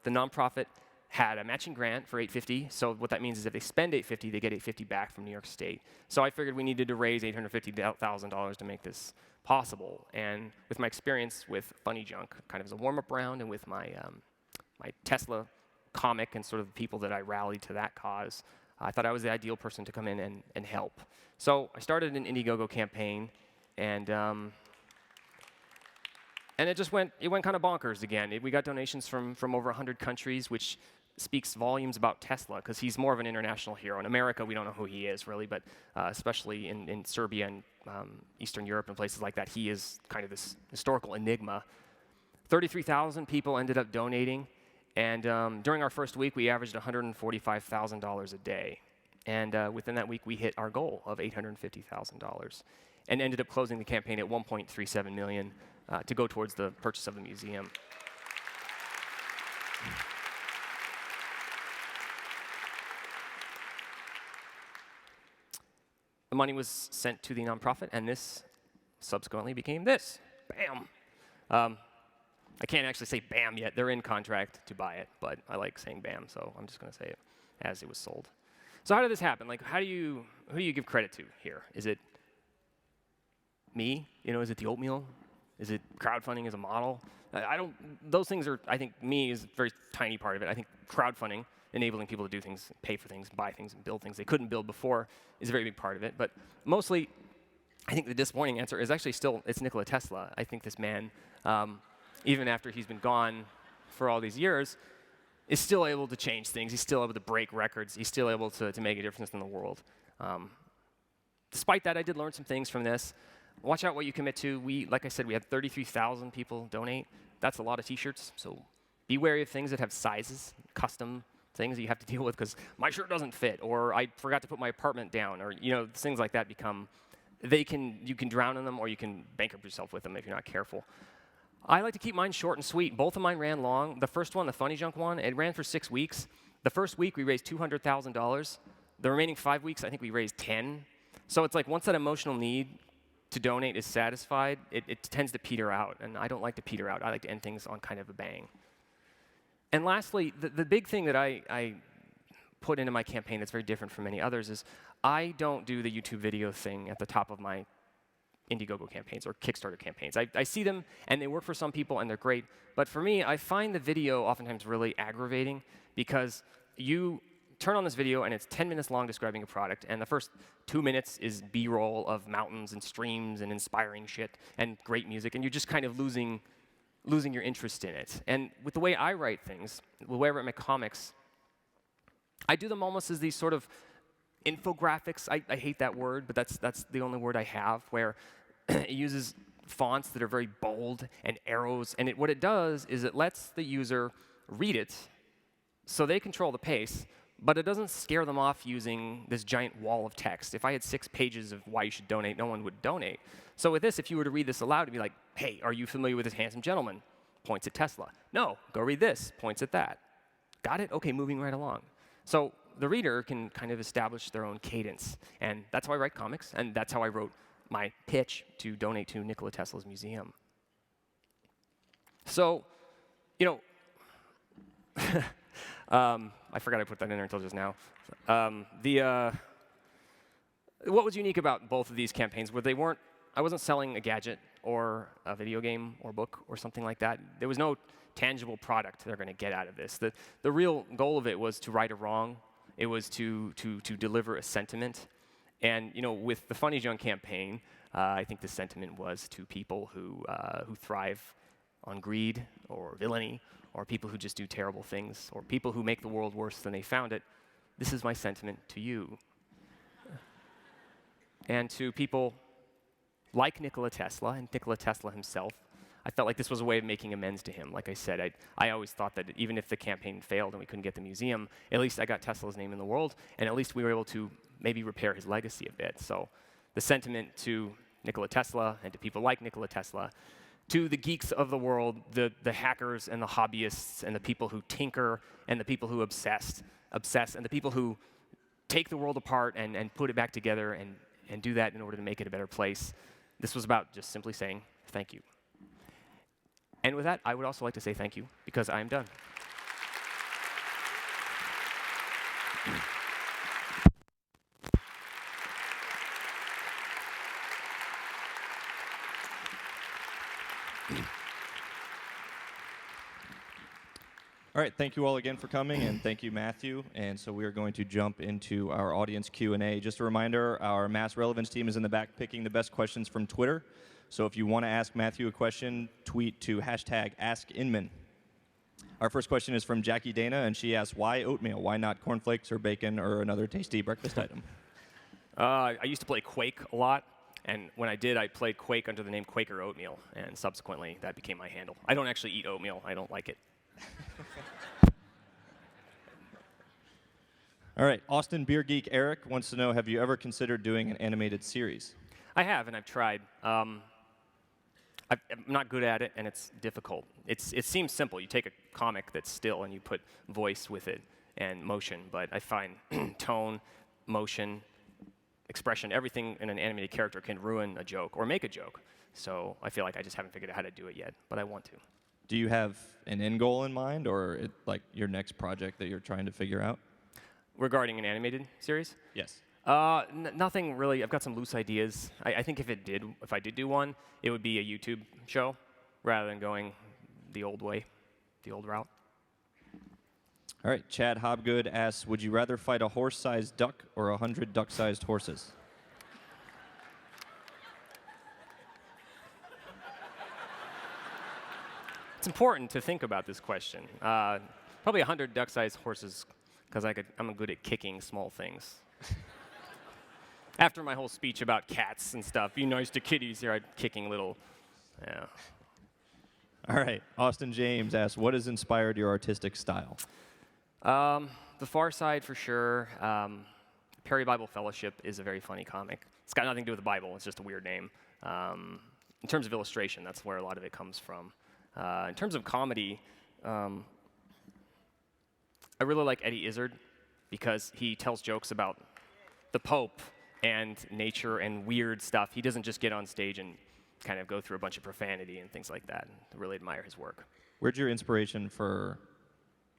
the nonprofit had a matching grant for $850. So what that means is if they spend $850, they get $850 back from New York State. So I figured we needed to raise $850,000 to make this possible. And with my experience with Funny Junk, kind of as a warm-up round, and with my my Tesla comic and sort of the people that I rallied to that cause, I thought I was the ideal person to come in and help. So I started an Indiegogo campaign, and it went kind of bonkers again. We got donations from over 100 countries, which speaks volumes about Tesla, because he's more of an international hero. In America, we don't know who he is, really, but especially in Serbia and Eastern Europe and places like that, he is kind of this historical enigma. 33,000 people ended up donating, And during our first week, we averaged $145,000 a day. And within that week, we hit our goal of $850,000 and ended up closing the campaign at $1.37 million to go towards the purchase of the museum. The money was sent to the nonprofit, and this subsequently became this. Bam! I can't actually say bam yet. They're in contract to buy it, but I like saying bam, so I'm just going to say it as it was sold. So how did this happen? Like, who do you give credit to here? Is it me? Is it the Oatmeal? Is it crowdfunding as a model? Those things are, I think, me is a very tiny part of it. I think crowdfunding, enabling people to do things, pay for things, buy things, and build things they couldn't build before is a very big part of it. But mostly, I think the disappointing answer is actually still, it's Nikola Tesla. I think this man, even after he's been gone for all these years, is still able to change things. He's still able to break records. He's still able to make a difference in the world. Despite that, I did learn some things from this. Watch out what you commit to. Like I said, we had 33,000 people donate. That's a lot of T-shirts, so be wary of things that have sizes, custom things that you have to deal with, because my shirt doesn't fit, or I forgot to put my apartment down, or things like that become, you can drown in them, or you can bankrupt yourself with them if you're not careful. I like to keep mine short and sweet. Both of mine ran long. The first one, the Funny Junk one, it ran for 6 weeks. The first week, we raised $200,000. The remaining 5 weeks, I think we raised 10. So it's like once that emotional need to donate is satisfied, it tends to peter out, and I don't like to peter out. I like to end things on kind of a bang. And lastly, the big thing that I put into my campaign that's very different from many others is I don't do the YouTube video thing at the top of my Indiegogo campaigns or Kickstarter campaigns. I see them, and they work for some people, and they're great. But for me, I find the video oftentimes really aggravating because you turn on this video, and it's 10 minutes long describing a product, and the first 2 minutes is B-roll of mountains and streams and inspiring shit and great music, and you're just kind of losing your interest in it. And with the way I write things, the way I write my comics, I do them almost as these sort of infographics. I hate that word, but that's the only word I have, where it uses fonts that are very bold and arrows, and what it does is it lets the user read it so they control the pace, but it doesn't scare them off using this giant wall of text. If I had 6 pages of why you should donate, no one would donate. So with this, if you were to read this aloud, it'd be like, hey, are you familiar with this handsome gentleman? Points at Tesla. No, go read this. Points at that. Got it? Okay, moving right along. So the reader can kind of establish their own cadence. And that's how I write comics, and that's how I wrote my pitch to donate to Nikola Tesla's museum. So, I forgot I put that in there until just now. What was unique about both of these campaigns were I wasn't selling a gadget or a video game or book or something like that. There was no tangible product they're going to get out of this. The real goal of it was to right a wrong. It was to deliver a sentiment. And with the Funny Junk campaign, I think the sentiment was to people who thrive on greed or villainy, or people who just do terrible things, or people who make the world worse than they found it. This is my sentiment to you. And to people like Nikola Tesla and Nikola Tesla himself, I felt like this was a way of making amends to him. Like I said, I always thought that even if the campaign failed and we couldn't get the museum, at least I got Tesla's name in the world, and at least we were able to maybe repair his legacy a bit. So the sentiment to Nikola Tesla and to people like Nikola Tesla, to the geeks of the world, the hackers and the hobbyists and the people who tinker and the people who obsess and the people who take the world apart and put it back together and do that in order to make it a better place. This was about just simply saying thank you. And with that, I would also like to say thank you, because I am done. All right, thank you all again for coming, and thank you, Matthew. And so we are going to jump into our audience Q&A. Just a reminder, our mass relevance team is in the back picking the best questions from Twitter. So if you want to ask Matthew a question, tweet to #AskInman. Our first question is from Jackie Dana, and she asks, why oatmeal? Why not cornflakes or bacon or another tasty breakfast item? I used to play Quake a lot, and when I did, I played Quake under the name Quaker Oatmeal, and subsequently that became my handle. I don't actually eat oatmeal. I don't like it. All right, Austin Beer Geek Eric wants to know, have you ever considered doing an animated series? I have, and I've tried. I'm not good at it, and it's difficult. It seems simple. You take a comic that's still, and you put voice with it and motion, but I find tone, motion, expression, everything in an animated character can ruin a joke or make a joke. So I feel like I just haven't figured out how to do it yet, but I want to. Do you have an end goal in mind, or like your next project that you're trying to figure out? Regarding an animated series? Yes. Nothing really. I've got some loose ideas. I think if I did do one, it would be a YouTube show rather than going the old way, the old route. All right, Chad Hobgood asks, would you rather fight a horse-sized duck or 100 duck-sized horses? It's important to think about this question. Probably 100 duck-sized horses, because I'm good at kicking small things. After my whole speech about cats and stuff, be nice to kitties, here I'm kicking little, yeah. All right, Austin James asks, what has inspired your artistic style? The Far Side, for sure. Perry Bible Fellowship is a very funny comic. It's got nothing to do with the Bible. It's just a weird name. In terms of illustration, that's where a lot of it comes from. In terms of comedy, I really like Eddie Izzard because he tells jokes about the Pope and nature and weird stuff. He doesn't just get on stage and kind of go through a bunch of profanity and things like that. I really admire his work. Where'd your inspiration for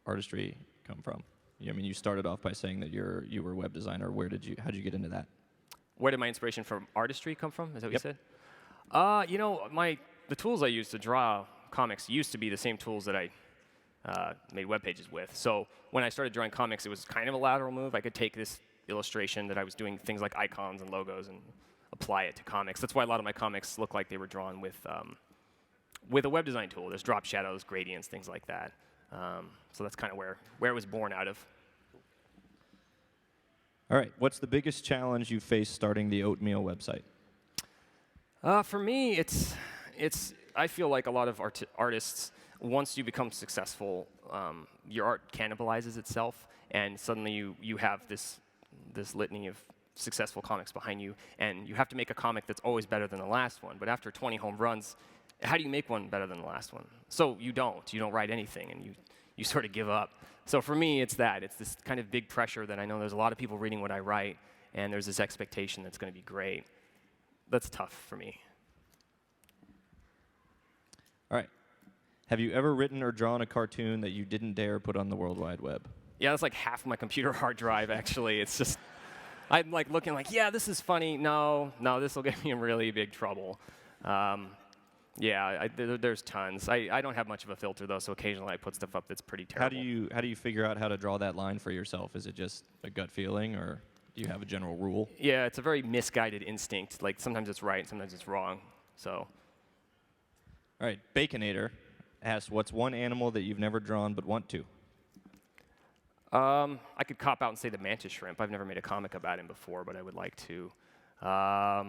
artistry come from? I mean, you started off by saying that you were a web designer. How'd you get into that? Where did my inspiration for artistry come from? Is that what Yep. you said? You know, the tools I used to draw comics used to be the same tools that I made web pages with. So when I started drawing comics, it was kind of a lateral move. I could take this illustration that I was doing things like icons and logos and apply it to comics. That's why a lot of my comics look like they were drawn with a web design tool. There's drop shadows, gradients, things like that. So that's kind of where it was born out of. All right, what's the biggest challenge you faced starting the Oatmeal website? For me, I feel like a lot of artists, once you become successful, your art cannibalizes itself, and suddenly you have this litany of successful comics behind you, and you have to make a comic that's always better than the last one. But after 20 home runs, how do you make one better than the last one? So you don't write anything, and you sort of give up. So for me, it's this kind of big pressure that I know there's a lot of people reading what I write, and there's this expectation that's going to be great. That's tough for me. All right. Have you ever written or drawn a cartoon that you didn't dare put on the World Wide Web? Yeah, that's like half my computer hard drive, actually. It's just, I'm like looking like, yeah, this is funny. No, this will get me in really big trouble. There's tons. I don't have much of a filter, though, so occasionally I put stuff up that's pretty terrible. How do you figure out how to draw that line for yourself? Is it just a gut feeling, or do you have a general rule? Yeah, it's a very misguided instinct. Like, sometimes it's right, sometimes it's wrong. So. All right, Baconator asks, what's one animal that you've never drawn but want to? I could cop out and say the mantis shrimp. I've never made a comic about him before, but I would like to. I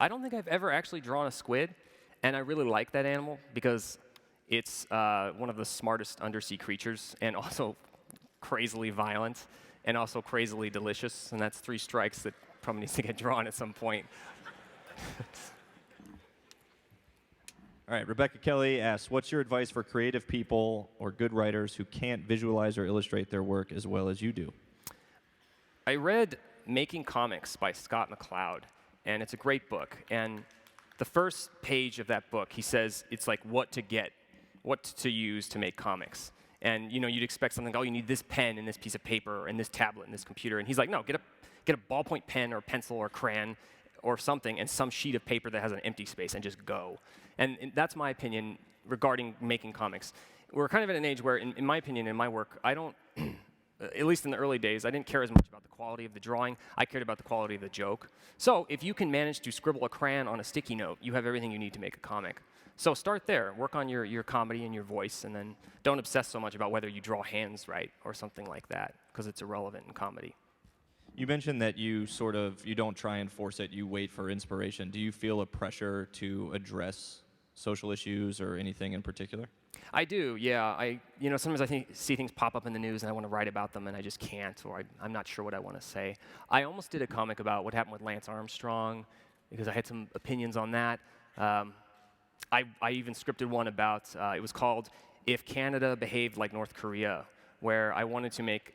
don't think I've ever actually drawn a squid, and I really like that animal because it's one of the smartest undersea creatures and also crazily violent and also crazily delicious, and that's 3 strikes that probably needs to get drawn at some point. All right, Rebecca Kelly asks, what's your advice for creative people or good writers who can't visualize or illustrate their work as well as you do? I read Making Comics by Scott McCloud, and it's a great book. And the first page of that book, he says it's like what to use to make comics. And you'd expect something, you need this pen and this piece of paper and this tablet and this computer. And he's like, no, get a ballpoint pen or pencil or crayon or something and some sheet of paper that has an empty space and just go. And that's my opinion regarding making comics. We're kind of in an age where, in my opinion, in my work, I don't, at least in the early days, I didn't care as much about the quality of the drawing. I cared about the quality of the joke. So if you can manage to scribble a crayon on a sticky note, you have everything you need to make a comic. So start there. Work on your comedy and your voice, and then don't obsess so much about whether you draw hands right or something like that, because it's irrelevant in comedy. You mentioned that you don't try and force it, you wait for inspiration. Do you feel a pressure to address social issues or anything in particular? I do, yeah. Sometimes see things pop up in the news and I want to write about them and I just can't, or I'm not sure what I want to say. I almost did a comic about what happened with Lance Armstrong because I had some opinions on that. I even scripted one about, it was called If Canada Behaved Like North Korea, where I wanted to make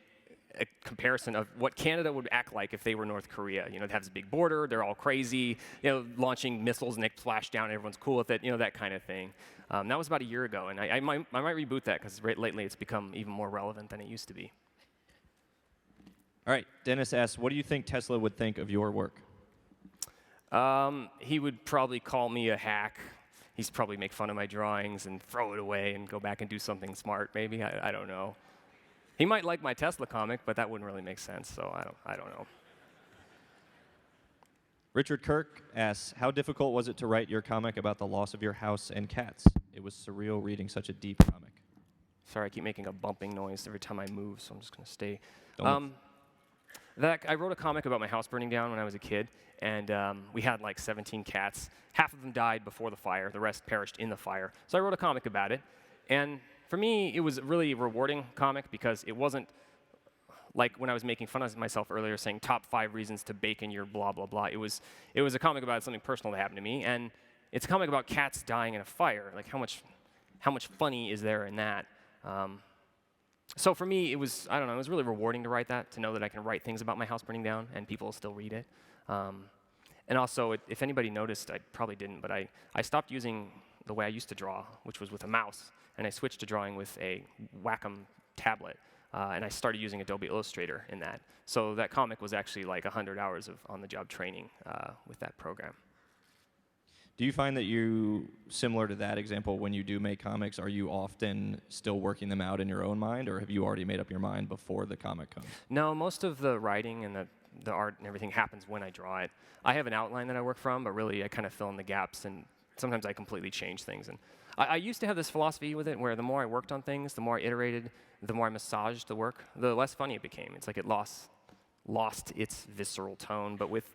a comparison of what Canada would act like if they were North Korea. It has this big border, they're all crazy, launching missiles and they splash down, everyone's cool with it, that kind of thing. That was about a year ago, and I might reboot that because lately it's become even more relevant than it used to be. All right, Dennis asks, what do you think Tesla would think of your work? He would probably call me a hack. He'd probably make fun of my drawings and throw it away and go back and do something smart, maybe. I don't know. He might like my Tesla comic, but that wouldn't really make sense, so I don't know. Richard Kirk asks, how difficult was it to write your comic about the loss of your house and cats? It was surreal reading such a deep comic. Sorry, I keep making a bumping noise every time I move, so I'm just going to stay. Don't I wrote a comic about my house burning down when I was a kid, and we had like 17 cats. Half of them died before the fire. The rest perished in the fire. So I wrote a comic about it, and for me, it was a really rewarding comic because it wasn't like when I was making fun of myself earlier, saying top 5 reasons to bake in your blah, blah, blah. It was a comic about something personal that happened to me, and it's a comic about cats dying in a fire. Like, how much funny is there in that? So for me, it was really rewarding to write that, to know that I can write things about my house burning down and people will still read it. And also, if anybody noticed, I probably didn't, but I stopped using the way I used to draw, which was with a mouse, and I switched to drawing with a Wacom tablet. And I started using Adobe Illustrator in that. So that comic was actually like 100 hours of on-the-job training with that program. Do you find that similar to that example, when you do make comics, are you often still working them out in your own mind, or have you already made up your mind before the comic comes? No, most of the writing and the art and everything happens when I draw it. I have an outline that I work from, but really I kind of fill in the gaps, and sometimes I completely change things. And I used to have this philosophy with it where the more I worked on things, the more I iterated, the more I massaged the work, the less funny it became. It's like it lost its visceral tone. But with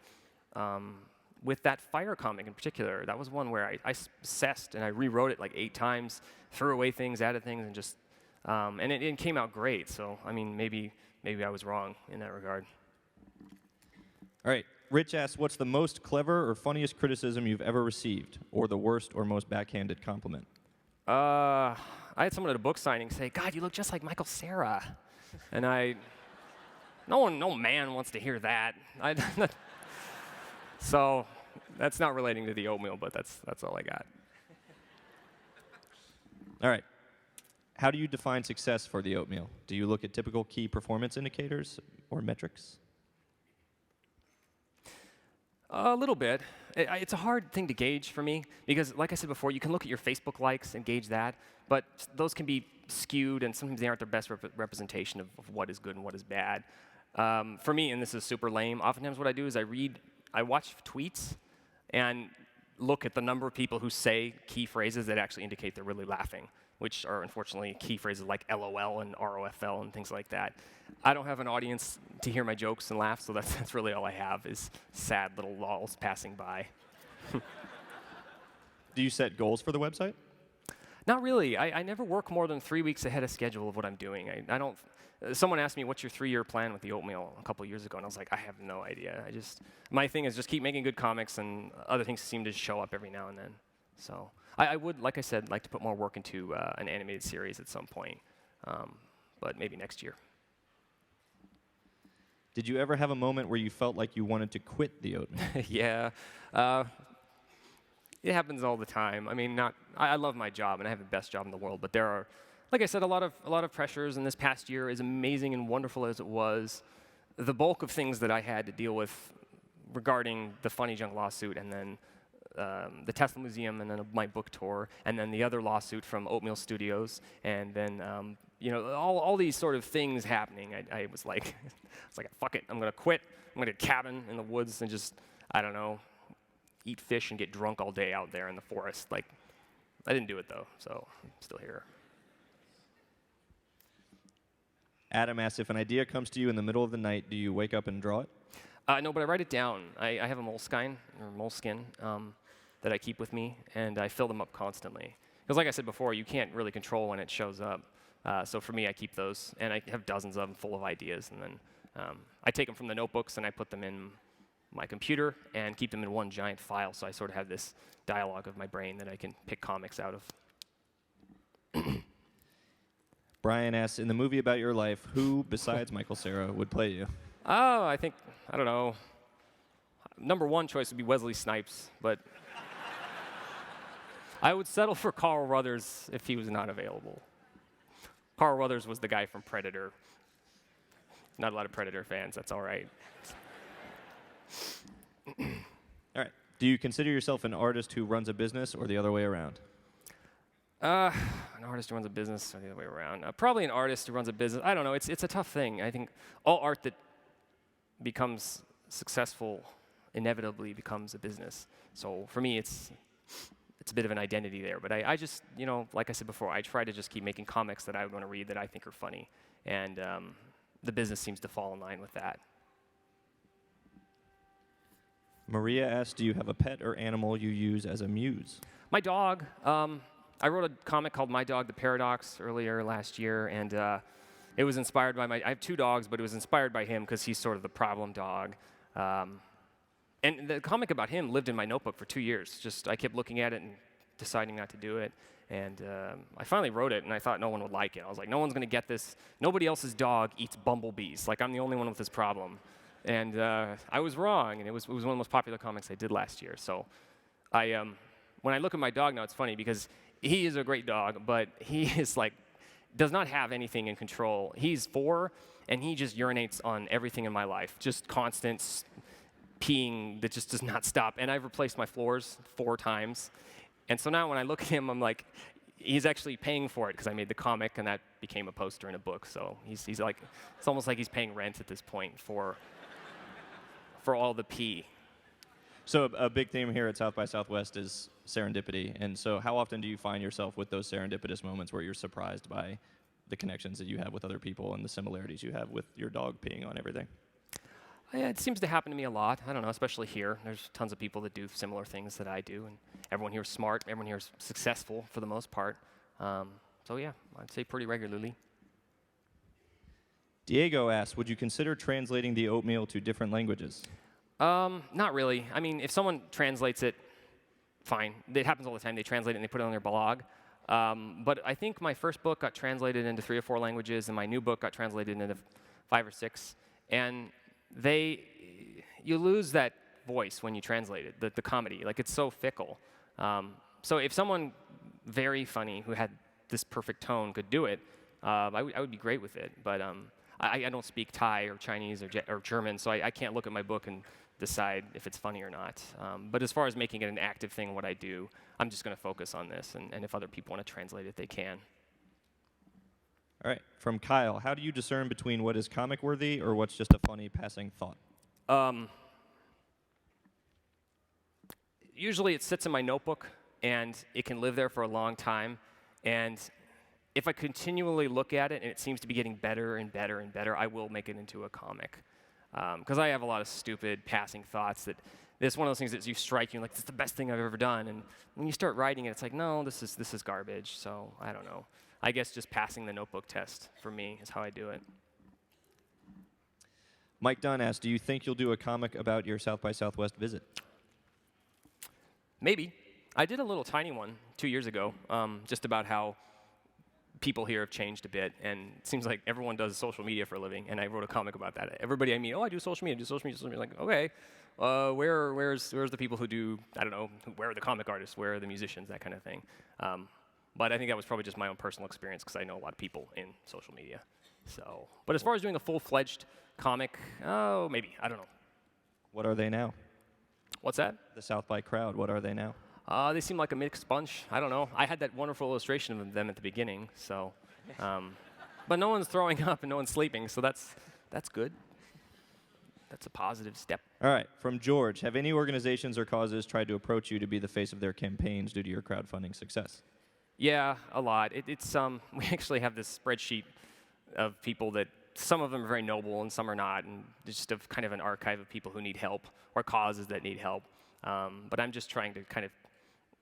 that fire comic in particular, that was one where I obsessed and I rewrote it like 8 times, threw away things, added things, and just and it came out great. So I mean, maybe I was wrong in that regard. All right. Rich asks, what's the most clever or funniest criticism you've ever received, or the worst or most backhanded compliment? I had someone at a book signing say, "God, you look just like Michael Cera," and no man wants to hear that. So that's not relating to the oatmeal, but that's all I got. All right. How do you define success for the oatmeal? Do you look at typical key performance indicators or metrics? A little bit. It's a hard thing to gauge for me because, like I said before, you can look at your Facebook likes and gauge that, but those can be skewed and sometimes they aren't their best representation of what is good and what is bad. For me, and this is super lame, oftentimes what I do is I watch tweets and look at the number of people who say key phrases that actually indicate they're really laughing, which are unfortunately key phrases like LOL and ROFL and things like that. I don't have an audience to hear my jokes and laugh, so that's really all I have is sad little lols passing by. Do you set goals for the website? Not really. I never work more than 3 weeks ahead of schedule of what I'm doing. I don't. Someone asked me, what's your 3-year plan with the oatmeal a couple years ago, and I was like, I have no idea. My thing is just keep making good comics, and other things seem to show up every now and then. So I would, like I said, like to put more work into an animated series at some point, but maybe next year. Did you ever have a moment where you felt like you wanted to quit the oatmeal? Yeah. It happens all the time. I mean, I love my job, and I have the best job in the world, but there are, like I said, a lot of pressures, and this past year, as amazing and wonderful as it was, the bulk of things that I had to deal with regarding the Funny Junk lawsuit, and then the Tesla Museum, and then my book tour, and then the other lawsuit from Oatmeal Studios, and then all these sort of things happening. I was like, fuck it, I'm gonna quit. I'm gonna get a cabin in the woods and just, I don't know, eat fish and get drunk all day out there in the forest. Like, I didn't do it though, so I'm still here. Adam asks, if an idea comes to you in the middle of the night, do you wake up and draw it? No, but I write it down. I have a moleskin that I keep with me, and I fill them up constantly. Because like I said before, you can't really control when it shows up. So for me, I keep those, and I have dozens of them full of ideas, and then I take them from the notebooks and I put them in my computer and keep them in one giant file, so I sort of have this dialogue of my brain that I can pick comics out of. Brian asks, in the movie about your life, who besides Michael Cera would play you? Oh, I don't know. Number one choice would be Wesley Snipes, but I would settle for Carl Weathers if he was not available. Carl Weathers was the guy from Predator. Not a lot of Predator fans, that's all right. All right. Do you consider yourself an artist who runs a business or the other way around? An artist who runs a business or the other way around. Probably an artist who runs a business. I don't know, it's a tough thing. I think all art that becomes successful inevitably becomes a business. So for me, it's a bit of an identity there. But I just, like I said before, I try to just keep making comics that I want to read that I think are funny. And the business seems to fall in line with that. Maria asks, do you have a pet or animal you use as a muse? My dog. I wrote a comic called My Dog, The Paradox earlier last year, and it was inspired by I have two dogs, but it was inspired by him because he's sort of the problem dog. And the comic about him lived in my notebook for 2 years. Just I kept looking at it and deciding not to do it. And I finally wrote it, and I thought no one would like it. I was like, no one's going to get this. Nobody else's dog eats bumblebees. Like, I'm the only one with this problem. And I was wrong, and it was one of the most popular comics I did last year. So when I look at my dog now, it's funny because he is a great dog, but he is does not have anything in control. He's 4, and he just urinates on everything in my life, just constant peeing that just does not stop. And I've replaced my floors 4 times. And so now when I look at him, I'm like, he's actually paying for it because I made the comic, and that became a poster in a book. So he's like, it's almost like he's paying rent at this point for all the pee. So a big theme here at South by Southwest is serendipity. And so how often do you find yourself with those serendipitous moments where you're surprised by the connections that you have with other people and the similarities you have with your dog peeing on everything? Yeah, it seems to happen to me a lot. I don't know, especially here. There's tons of people that do similar things that I do, and everyone here is smart. Everyone here is successful for the most part. So yeah, I'd say pretty regularly. Diego asks, would you consider translating the Oatmeal to different languages? Not really. I mean, if someone translates it, fine. It happens all the time. They translate it and they put it on their blog. But I think my first book got translated into 3 or 4 languages, and my new book got translated into 5 or 6. And you lose that voice when you translate it, the comedy. Like, it's so fickle. So if someone very funny who had this perfect tone could do it, I would be great with it. But I don't speak Thai or Chinese or German, so I can't look at my book and decide if it's funny or not. But as far as making it an active thing, what I do, I'm just going to focus on this, and if other people want to translate it, they can. All right, from Kyle, how do you discern between what is comic-worthy or what's just a funny passing thought? Usually it sits in my notebook, and it can live there for a long time, and if I continually look at it and it seems to be getting better and better and better, I will make it into a comic. Because I have a lot of stupid passing thoughts that it's one of those things that you strike you like, this is the best thing I've ever done. And when you start writing it, it's like, no, this is garbage. So I don't know. I guess just passing the notebook test for me is how I do it. Mike Dunn asks, do you think you'll do a comic about your South by Southwest visit? Maybe. I did a little tiny one 2 years ago, just about how people here have changed a bit, and it seems like everyone does social media for a living, and I wrote a comic about that. Everybody I meet, I do social media, like, okay, where's the people who do, I don't know, where are the comic artists, where are the musicians, that kind of thing. But I think that was probably just my own personal experience, because I know a lot of people in social media. So, but as far as doing a full-fledged comic, maybe, I don't know. What are they now? What's that? The South by crowd, what are they now? They seem like a mixed bunch. I don't know. I had that wonderful illustration of them at the beginning, so. But no one's throwing up and no one's sleeping, so that's good. That's a positive step. All right, from George, have any organizations or causes tried to approach you to be the face of their campaigns due to your crowdfunding success? Yeah, a lot. We actually have this spreadsheet of people that some of them are very noble and some are not, and it's just kind of an archive of people who need help or causes that need help. But I'm just trying to kind of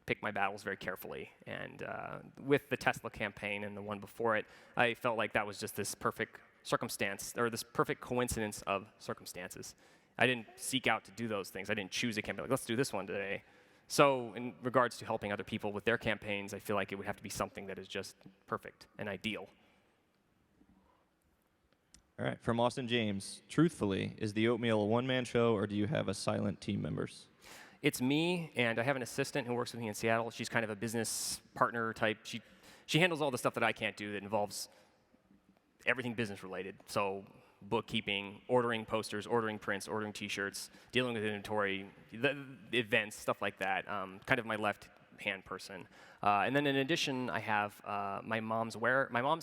pick my battles very carefully. And with the Tesla campaign and the one before it, I felt like that was just this perfect circumstance, or this perfect coincidence of circumstances. I didn't seek out to do those things. I didn't choose a campaign, like, let's do this one today. So in regards to helping other people with their campaigns, I feel like it would have to be something that is just perfect and ideal. All right, from Austin James, truthfully, is the Oatmeal a one-man show, or do you have a silent team members? It's me, and I have an assistant who works with me in Seattle. She's kind of a business partner type. She handles all the stuff that I can't do that involves everything business related. So bookkeeping, ordering posters, ordering prints, ordering T-shirts, dealing with inventory, the events, stuff like that. Kind of my left-hand person. And then in addition, I have my mom's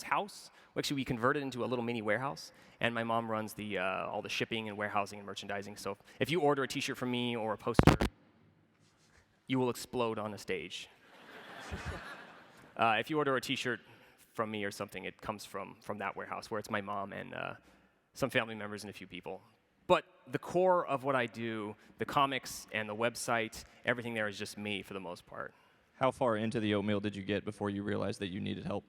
house. Actually, we converted into a little mini warehouse, and my mom runs all the shipping and warehousing and merchandising. So if you order a T-shirt from me or a poster, you will explode on the stage. If you order a T-shirt from me or something, it comes from that warehouse, where it's my mom and some family members and a few people. But the core of what I do, the comics and the website, everything there is just me for the most part. How far into the Oatmeal did you get before you realized that you needed help?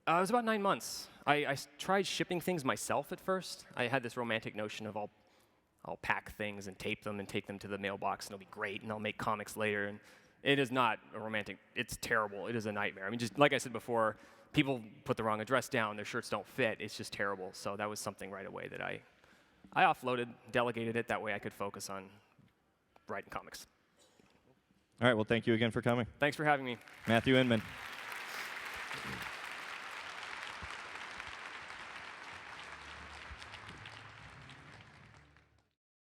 It was about 9 months. I tried shipping things myself at first. I had this romantic notion of I'll pack things and tape them and take them to the mailbox, and it'll be great, and I'll make comics later. And it is not a romantic. It's terrible. It is a nightmare. I mean, just like I said before, people put the wrong address down. Their shirts don't fit. It's just terrible. So that was something right away that I offloaded, delegated it. That way I could focus on writing comics. All right, well, thank you again for coming. Thanks for having me. Matthew Inman.